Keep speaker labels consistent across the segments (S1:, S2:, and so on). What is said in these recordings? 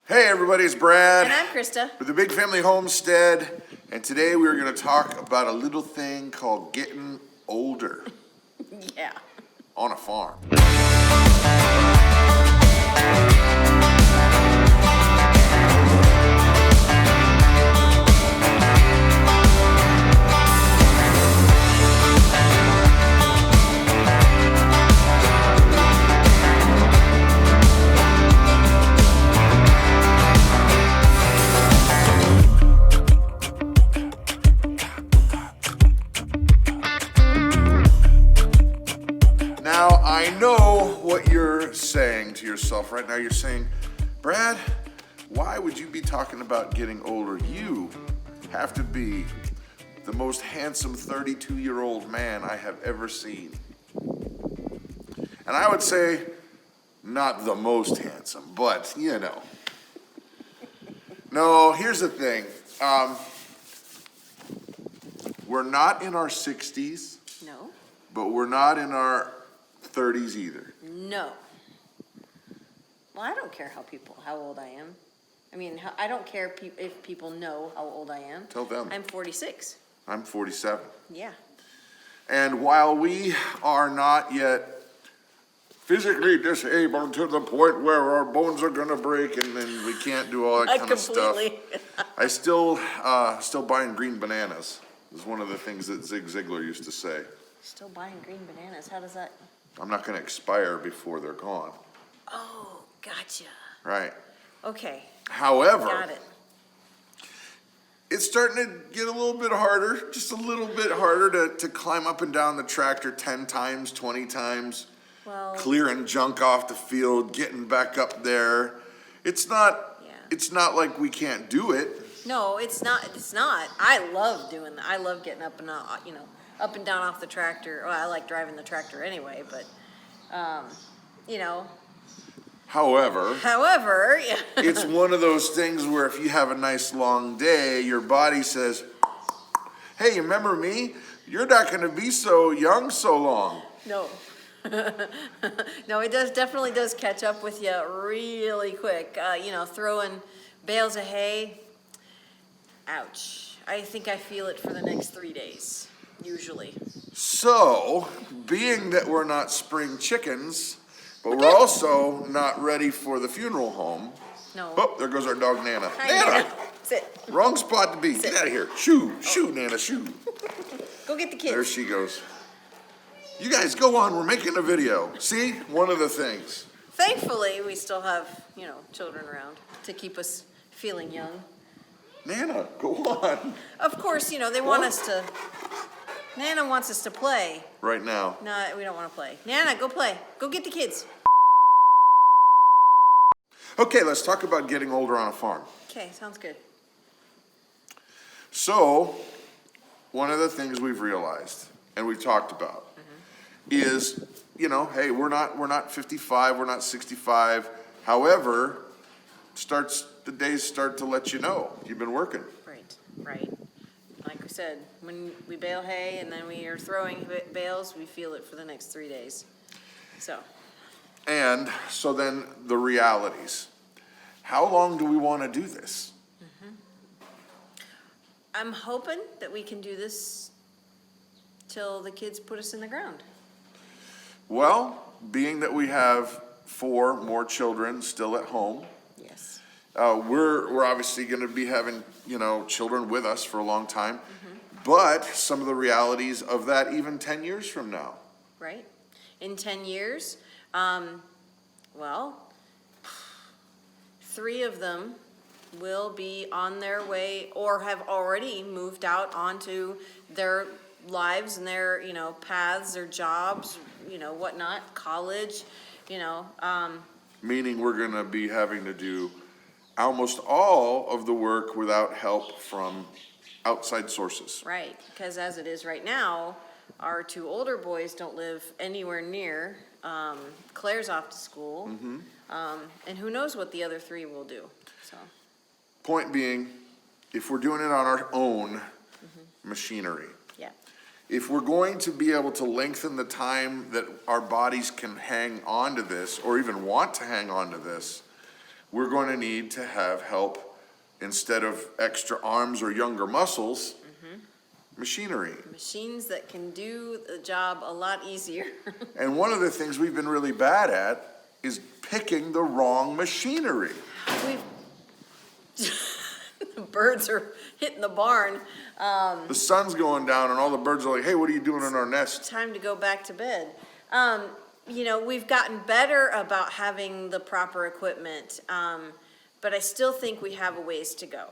S1: Hey everybody, it's Brad.
S2: And I'm Christa.
S1: With the Big Family Homestead. And today we're going to talk about a little thing called getting older.
S2: Yeah.
S1: On a farm. Now, I know what you're saying to yourself right now. You're saying, Brad, why would you be talking about getting older? You have to be the most handsome 32-year-old man I have ever seen. And I would say, not the most handsome, but you know. No, here's the thing. We're not in our 60s.
S2: No.
S1: But we're not in our 30s either.
S2: No. Well, I don't care how old I am. I mean, I don't care if people know how old I am.
S1: Tell them.
S2: I'm 46.
S1: I'm 47.
S2: Yeah.
S1: And while we are not yet physically disabled to the point where our bones are gonna break and then we can't do all that kind of stuff, I still buying green bananas is one of the things that Zig Ziglar used to say.
S2: Still buying green bananas. How does that?
S1: I'm not gonna expire before they're gone.
S2: Oh, gotcha.
S1: Right.
S2: Okay.
S1: However,
S2: got it.
S1: It's starting to get a little bit harder, just a little bit harder to climb up and down the tractor 10 times, 20 times,
S2: Well,
S1: clearing junk off the field, getting back up there. It's not like we can't do it.
S2: no, it's not. It's not. I love doing that. I love getting up and up and down off the tractor. Well, I like driving the tractor anyway, but
S1: However,
S2: yeah.
S1: it's one of those things where if you have a nice long day, your body says, hey, you remember me? You're not going to be so young so long.
S2: No. No, it definitely does catch up with you really quick. Throwing bales of hay, ouch. I think I feel it for the next 3 days, usually.
S1: So, being that we're not spring chickens, but we're also not ready for the funeral home.
S2: No.
S1: Oh, there goes our dog Nana.
S2: Hi,
S1: Nana!
S2: Sit.
S1: Wrong spot to be.
S2: Sit.
S1: Get out of here. Shoo, Nana, shoo.
S2: Go get the kids.
S1: There she goes. You guys go on, we're making a video. See, one of the things.
S2: Thankfully, we still have, children around to keep us feeling young.
S1: Nana, go on.
S2: Of course, they want us to. Nana wants us to play.
S1: Right now.
S2: No, we don't want to play. Nana, go play. Go get the kids.
S1: Okay, let's talk about getting older on a farm.
S2: Okay, sounds good.
S1: So, one of the things we've realized, and we've talked about, is, hey, we're not 55, we're not 65. However, the days start to let you know you've been working.
S2: Right. Like we said, when we bale hay and then we are throwing bales, we feel it for the next 3 days.
S1: And so then the realities. How long do we want to do this?
S2: I'm hoping that we can do this till the kids put us in the ground.
S1: Well, being that we have 4 more children still at home,
S2: Yes.
S1: we're obviously going to be having, children with us for a long time. But some of the realities of that even 10 years from now.
S2: Right. In 10 years, 3 of them will be on their way or have already moved out onto their lives and their, paths, their jobs, whatnot, college,
S1: Meaning we're going to be having to do almost all of the work without help from outside sources.
S2: Right, because as it is right now, our 2 older boys don't live anywhere near. Claire's off to school. And who knows what the other 3 will do. So.
S1: Point being, if we're doing it on our own machinery,
S2: Yeah.
S1: if we're going to be able to lengthen the time that our bodies can hang on to this or even want to hang on to this, we're going to need to have help instead of extra arms or younger muscles, machinery.
S2: Machines that can do the job a lot easier.
S1: And one of the things we've been really bad at is picking the wrong machinery.
S2: The birds are hitting the barn.
S1: The sun's going down and all the birds are like, hey, what are you doing in our nest?
S2: Time to go back to bed. We've gotten better about having the proper equipment, but I still think we have a ways to go.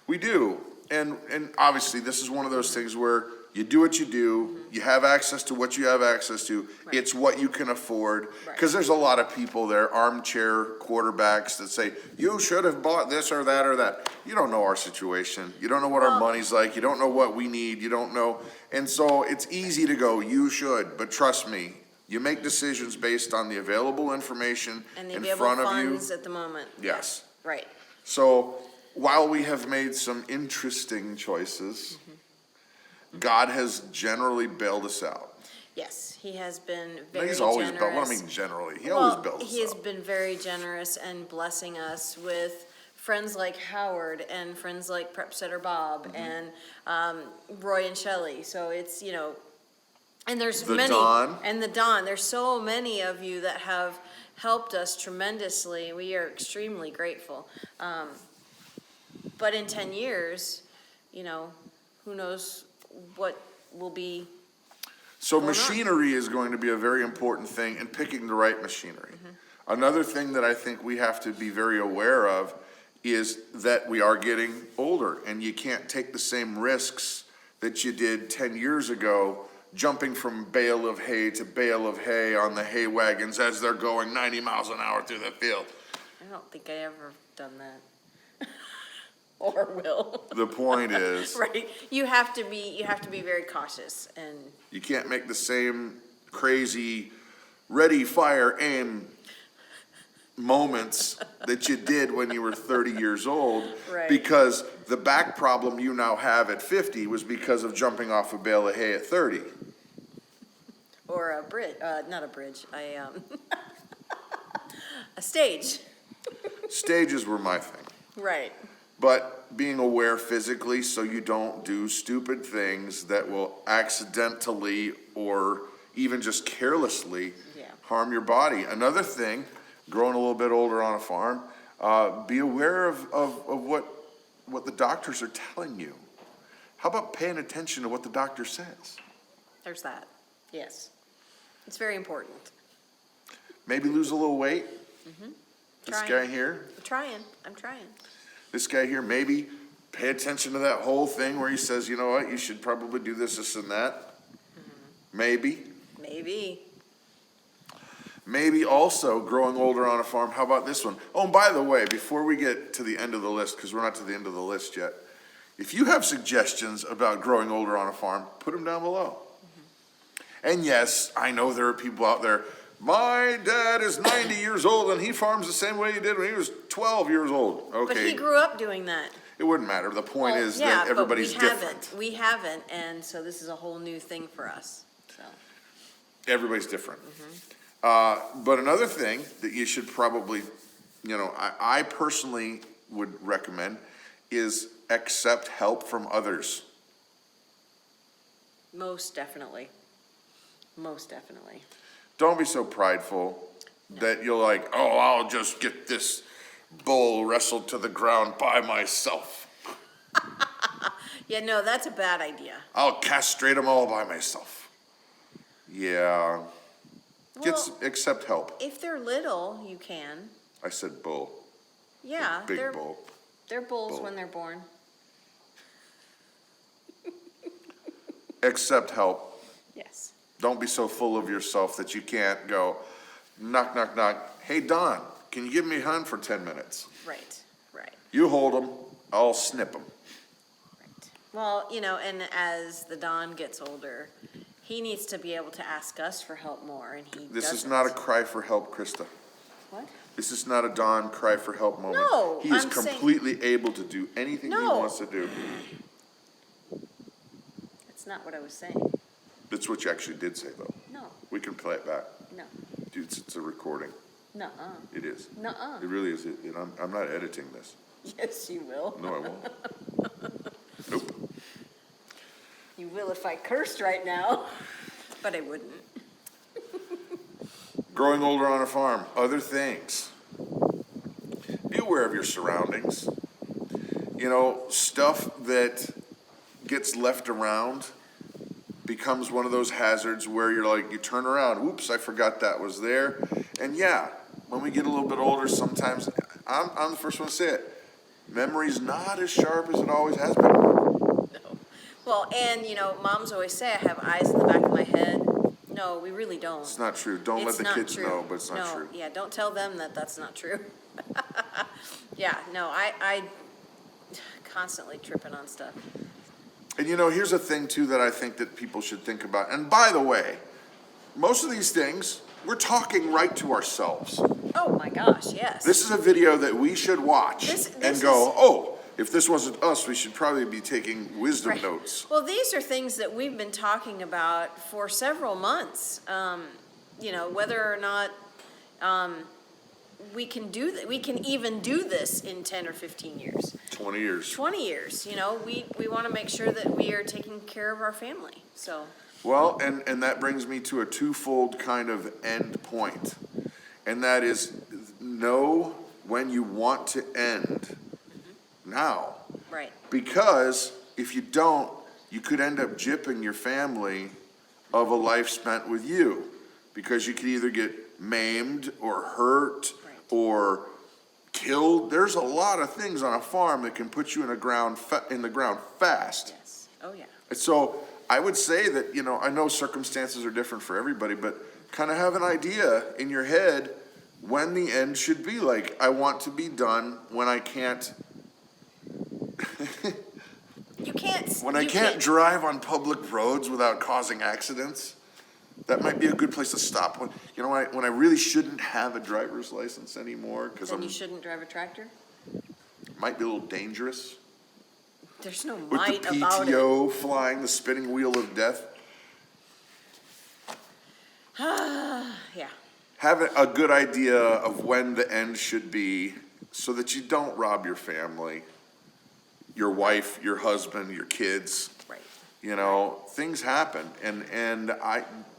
S1: We do. And obviously, this is one of those things where you do what you do, you have access to what you have access to,
S2: Right.
S1: it's what you can afford.
S2: Right.
S1: Because there's a lot of people there, armchair quarterbacks that say, you should have bought this or that or that. You don't know our situation. You don't know what our money's like. You don't know what we need. You don't know. And so it's easy to go, you should, but trust me, you make decisions based on the available information
S2: And the
S1: in
S2: available
S1: front of you.
S2: funds at the moment.
S1: Yes.
S2: Right.
S1: So while we have made some interesting choices, God has generally bailed us out.
S2: Yes, he has been
S1: No,
S2: very
S1: he's always
S2: generous.
S1: bailed. Well, I mean, generally, he always bails us
S2: He has
S1: out.
S2: been very generous and blessing us with friends like Howard and friends like Prep Setter Bob and Roy and Shelley. So it's, and there's
S1: The
S2: many.
S1: Don.
S2: And the Don. There's so many of you that have helped us tremendously. We are extremely grateful. But in 10 years, who knows what will be.
S1: So
S2: going on.
S1: machinery is going to be a very important thing in picking the right machinery. Another thing that I think we have to be very aware of is that we are getting older and you can't take the same risks that you did 10 years ago, jumping from bale of hay to bale of hay on the hay wagons as they're going 90 miles an hour through the field.
S2: I don't think I ever done that. Or will.
S1: The point is,
S2: Right. You have to be very cautious and
S1: you can't make the same crazy ready, fire, aim moments that you did when you were 30 years old.
S2: Right.
S1: Because the back problem you now have at 50 was because of jumping off a bale of hay at 30.
S2: or a bridge, not a bridge, a stage.
S1: Stages were my thing.
S2: Right.
S1: But being aware physically so you don't do stupid things that will accidentally or even just carelessly harm your body. Another thing, growing a little bit older on a farm, be aware of what the doctors are telling you. How about paying attention to what the doctor says?
S2: There's that. Yes. It's very important.
S1: Maybe lose a little weight. This
S2: Trying.
S1: guy here.
S2: I'm trying.
S1: This guy here, maybe pay attention to that whole thing where he says, you know what, you should probably do this and that. Maybe. Maybe also growing older on a farm. How about this one? Oh, and by the way, before we get to the end of the list, because we're not to the end of the list yet, if you have suggestions about growing older on a farm, put them down below. And yes, I know there are people out there, my dad is 90 years old and he farms the same way he did when he was 12 years old. Okay.
S2: But he grew up doing that.
S1: It wouldn't matter. The point
S2: Well,
S1: is
S2: yeah,
S1: that everybody's
S2: but we
S1: different.
S2: haven't. We haven't, and so this is a whole new thing for us. So.
S1: Everybody's different. But another thing that you should probably, I personally would recommend is accept help from others.
S2: Most definitely. Most definitely.
S1: Don't be so prideful that you're like, oh, I'll just get this bull wrestled to the ground by myself.
S2: Yeah, no, that's a bad idea.
S1: I'll castrate them all by myself. Yeah.
S2: Well,
S1: Accept help.
S2: if they're little, you can.
S1: I said bull.
S2: Yeah,
S1: Big
S2: they're
S1: bull.
S2: they're bulls
S1: Bull.
S2: when they're born.
S1: Accept help.
S2: Yes.
S1: Don't be so full of yourself that you can't go, knock, knock, knock. Hey, Don, can you give me a hand for 10 minutes?
S2: Right.
S1: You hold them, I'll snip them.
S2: Right. Well, and as the Don gets older, he needs to be able to ask us for help more, and he
S1: This
S2: doesn't.
S1: is not a cry for help, Christa.
S2: What?
S1: This is not a Don cry for help moment.
S2: No,
S1: He is
S2: I'm saying-
S1: completely able to do anything he
S2: No.
S1: wants to do.
S2: That's not what I was saying.
S1: That's what you actually did say, though.
S2: No.
S1: We can play it back.
S2: No.
S1: Dude, it's a recording.
S2: Nuh-uh.
S1: It is.
S2: Nuh-uh.
S1: It really is. I'm not editing this.
S2: Yes, you will.
S1: No, I won't. Nope.
S2: You will if I cursed right now, but I wouldn't.
S1: Growing older on a farm, other things. Be aware of your surroundings. You know, stuff that gets left around becomes one of those hazards where you're like, you turn around, whoops, I forgot that was there. And yeah, when we get a little bit older, sometimes, I'm the first one to say it, memory's not as sharp as it always has been.
S2: No. Well, and you know, moms always say I have eyes in the back of my head. No, we really don't.
S1: It's not true. Don't let the kids know, but it's not true.
S2: Yeah, don't tell them that that's not true. Yeah, no, I constantly tripping on stuff.
S1: And you know, here's a thing too that I think that people should think about. And by the way, most of these things, we're talking right to ourselves.
S2: Oh my gosh, yes.
S1: This is a video that we should watch and go, oh, if this wasn't us, we should probably be taking wisdom notes.
S2: Well, these are things that we've been talking about for several months. You know, whether or not we can do that, we can even do this in 10 or 15 years.
S1: 20 years.
S2: 20 years, you know, we want to make sure that we are taking care of our family, so.
S1: Well, and that brings me to a twofold kind of end point. And that is, know when you want to end now.
S2: Right.
S1: Because if you don't, you could end up gypping your family of a life spent with you. Because you could either get maimed or hurt or killed. There's a lot of things on a farm that can put you in the ground fast.
S2: Yes. Oh, yeah.
S1: And so I would say that, you know, I know circumstances are different for everybody, but kind of have an idea in your head when the end should be. Like, I want to be done when I can't.
S2: You can't.
S1: When I can't drive on public roads without causing accidents. That might be a good place to stop. When I really shouldn't have a driver's license anymore because
S2: Then you shouldn't drive a tractor?
S1: Might be a little dangerous.
S2: There's no
S1: With
S2: might
S1: the
S2: about it.
S1: PTO flying the spinning wheel of death.
S2: Yeah.
S1: Have a good idea of when the end should be so that you don't rob your family, your wife, your husband, your kids.
S2: Right.
S1: You know, things happen, and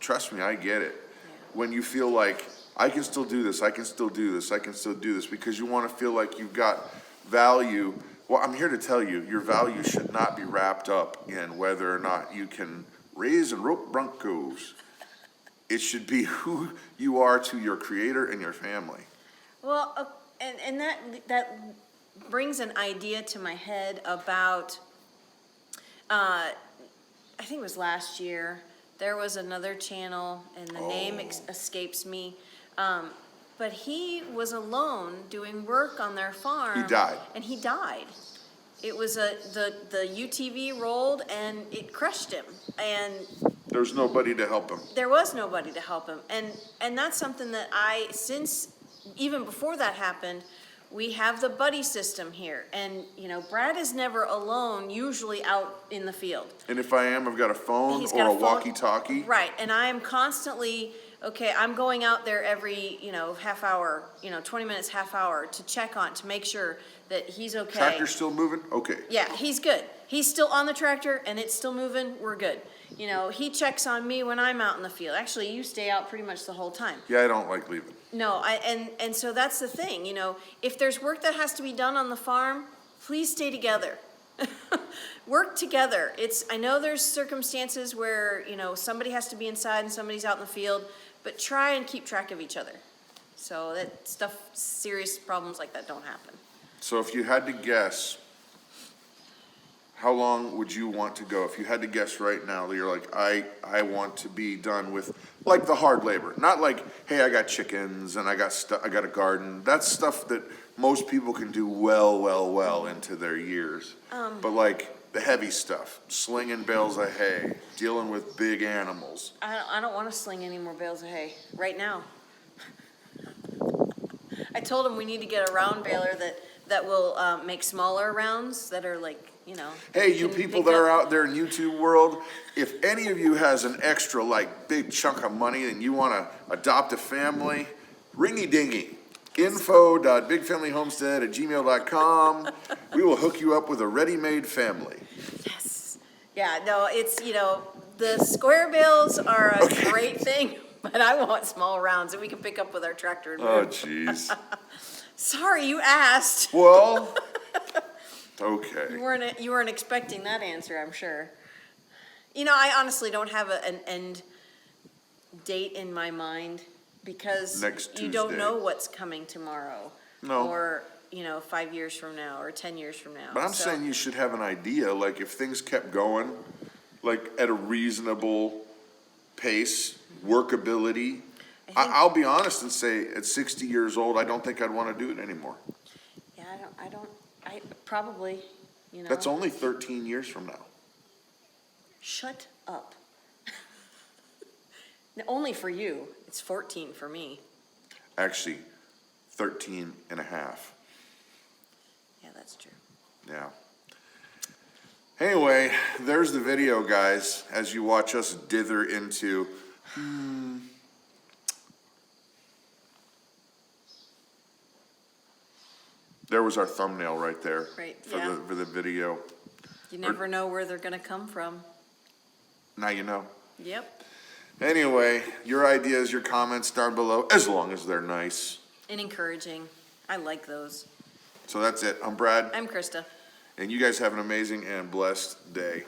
S1: trust me, I get it.
S2: Yeah.
S1: When you feel like, I can still do this, I can still do this, I can still do this, because you want to feel like you've got value. Well, I'm here to tell you, your value should not be wrapped up in whether or not you can raise and rope broncos. It should be who you are to your creator and your family.
S2: Well, and that brings an idea to my head about, I think it was last year, there was another channel, and the name escapes me, but he was alone doing work on their farm.
S1: He died.
S2: And he died. It was the UTV rolled, and it crushed him, and
S1: There's nobody to help him.
S2: there was nobody to help him. And that's something that since even before that happened, we have the buddy system here. And, you know, Brad is never alone, usually out in the field.
S1: And if I am, I've got a phone
S2: He's
S1: or
S2: got
S1: a
S2: a phone.
S1: walkie-talkie.
S2: Right, and I am constantly, okay, I'm going out there every, half hour, 20 minutes, half hour to check on, to make sure that he's okay.
S1: Tractor's still moving? Okay.
S2: Yeah, he's good. He's still on the tractor and it's still moving, we're good. He checks on me when I'm out in the field. Actually, you stay out pretty much the whole time.
S1: Yeah, I don't like leaving.
S2: No, and so that's the thing, if there's work that has to be done on the farm, please stay together. Work together. I know there's circumstances where, somebody has to be inside and somebody's out in the field, but try and keep track of each other. So that serious problems like that don't happen.
S1: So if you had to guess, how long would you want to go? If you had to guess right now, that you're like, I want to be done with, like, the hard labor. Not like, hey, I got chickens and I got a garden. That's stuff that most people can do well into their years. But like the heavy stuff, slinging bales of hay, dealing with big animals.
S2: I don't want to sling any more bales of hay right now. I told him we need to get a round baler that will make smaller rounds that are like,
S1: Hey, you people that are out there in YouTube world, if any of you has an extra, like, big chunk of money and you want to adopt a family, Ringy dingy. Info.bigfamilyhomestead@gmail.com. We will hook you up with a ready-made family.
S2: Yes. Yeah, no, it's, the square bales are a great thing, but I want small rounds that we can pick up with our tractor and
S1: Oh,
S2: move.
S1: jeez.
S2: Sorry, you asked.
S1: Well, okay.
S2: You weren't expecting that answer, I'm sure. I honestly don't have an end date in my mind because
S1: Next
S2: you don't
S1: Tuesday.
S2: know what's coming tomorrow.
S1: No.
S2: Or, 5 years from now or 10 years from now.
S1: But I'm
S2: So-
S1: saying you should have an idea, like if things kept going, like at a reasonable pace, workability. I'll be honest and say at 60 years old, I don't think I'd want to do it anymore.
S2: Yeah, I probably,
S1: That's only 13 years from now.
S2: Shut up. Only for you. It's 14 for me.
S1: Actually, 13 and a half.
S2: Yeah, that's true.
S1: Yeah. Anyway, there's the video, guys, as you watch us dither into, There was our thumbnail right there.
S2: Right,
S1: for
S2: yeah.
S1: the video.
S2: You never know where they're gonna come from.
S1: Now you know.
S2: Yep.
S1: Anyway, your ideas, your comments down below, as long as they're nice.
S2: And encouraging. I like those.
S1: So that's it. I'm Brad,
S2: I'm Krista.
S1: and you guys have an amazing and blessed day.